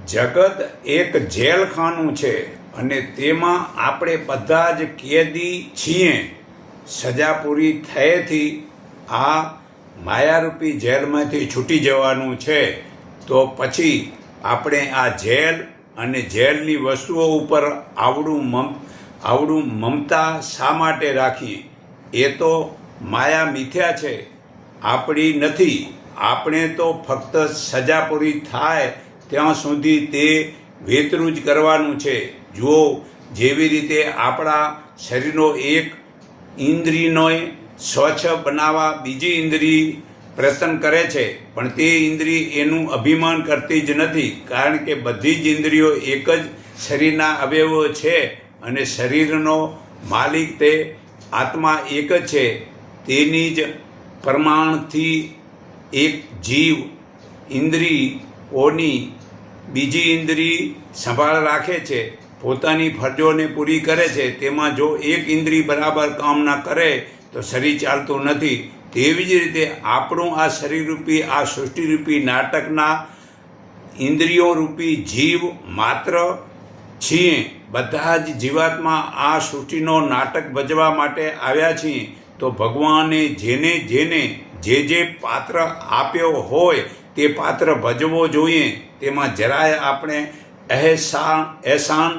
જગત એક જેલખાનું છે અને તેમાં આપણે બધા જ કેદી છીએ. સજા પૂરી થયેથી આ માયારૂપી જેલમાંથી છૂટી જવાનું છે. તો પછી આપણે આ જેલ અને જેલની વસ્તુઓ ઉપર આવડું મમતા શા માટે રાખીએ? એ તો માયા મિથ્યા છે, આપણી નથી. આપણે તો ફક્ત સજા પૂરી થાય ત્યાં સુધી તે વેતરું જ કરવાનું છે. જુઓ, જેવી રીતે આપણા શરીરનો એક ઇન્દ્રિયનો સ્વચ્છ બનાવવા બીજી ઇન્દ્રિય પ્રયત્ન કરે છે, પણ તે ઇન્દ્રિય એનું અભિમાન કરતી જ નથી, કારણ કે બધી જ ઇન્દ્રિયો એક જ શરીરના અવયવો છે અને શરીરનો માલિક તે આત્મા એક જ છે. તેની જ પ્રમાણથી એક જીવ ઇન્દ્રિયોની બીજી ઇન્દ્રિય સંભાળ રાખે છે, પોતાની ફરજોને પૂરી કરે છે. તેમાં જો એક ઇન્દ્રિય બરાબર કામ ના કરે તો શરીર ચાલતું નથી. તેવી જ રીતે આપણું આ શરીરરૂપી આ સૃષ્ટિરૂપી નાટકના ઇન્દ્રિયો રૂપી જીવ માત્ર છીએ. બધા જ જીવાત્મા આ સૃષ્ટિનો નાટક ભજવા માટે આવ્યા છીએ. તો ભગવાને જેને જેને જે પાત્ર આપ્યો હોય તે પાત્ર ભજવો જોઈએ. તેમાં જરાય આપણે એહસાન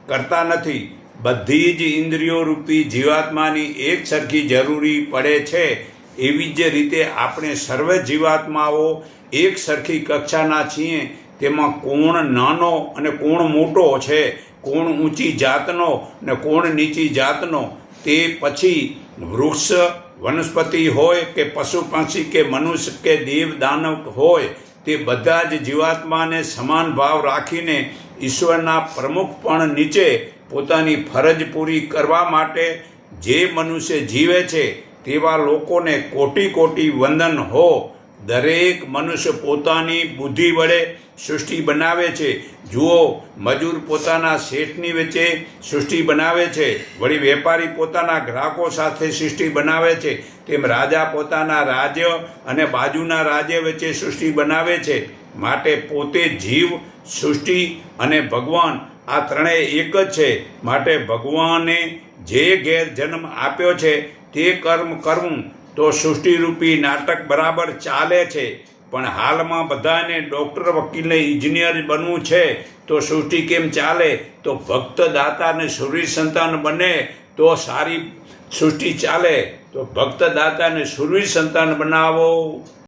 કરતા નથી. બધી જ ઇન્દ્રિયો રૂપી જીવાત્માની એક સરખી જરૂરી પડે છે. એવી જ રીતે આપણે સર્વ જીવાત્માઓ એક સરખી કક્ષાના છીએ. તેમાં કોણ નાનો અને કોણ મોટો છે, કોણ ઊંચી જાતનો અને કોણ નીચી જાતનો, તે પછી વૃક્ષ વનસ્પતિ હોય કે પશુ પક્ષી કે મનુષ્ય કે દેવ દાનવ હોય, તે બધા જ જીવાત્માને સમાન ભાવ રાખીને ઈશ્વરના પ્રમુખપણ નીચે પોતાની ફરજ પૂરી કરવા માટે જે મનુષ્ય જીવે છે તેવા લોકોને કોટી કોટી વંદન હો. દરેક મનુષ્ય પોતાની બુદ્ધિ વડે સૃષ્ટિ બનાવે છે. જુઓ, મજૂર પોતાના શેઠની વચ્ચે સૃષ્ટિ બનાવે છે, વળી વેપારી પોતાના ગ્રાહકો સાથે સૃષ્ટિ બનાવે છે. તેમ રાજા પોતાના રાજ્ય અને બાજુના રાજ્ય વચ્ચે સૃષ્ટિ બનાવે છે. માટે પોતે જીવ, સૃષ્ટિ અને ભગવાન આ ત્રણેય એક જ છે. માટે ભગવાને જે ઘેર જન્મ આપ્યો છે તે કર્મ કરવું તો સૃષ્ટિરૂપી નાટક બરાબર ચાલે છે. પણ હાલમાં બધાને ડૉક્ટર, વકીલ ને ઇજનેર બનવું છે, તો સૃષ્ટિ કેમ ચાલે? તો ભક્ત, દાતા અને સૂર્ય સંતાન બને તો સારી સૃષ્ટિ ચાલે. તો ભક્ત, દાતા અને સૂર્ય સંતાન બનાવો.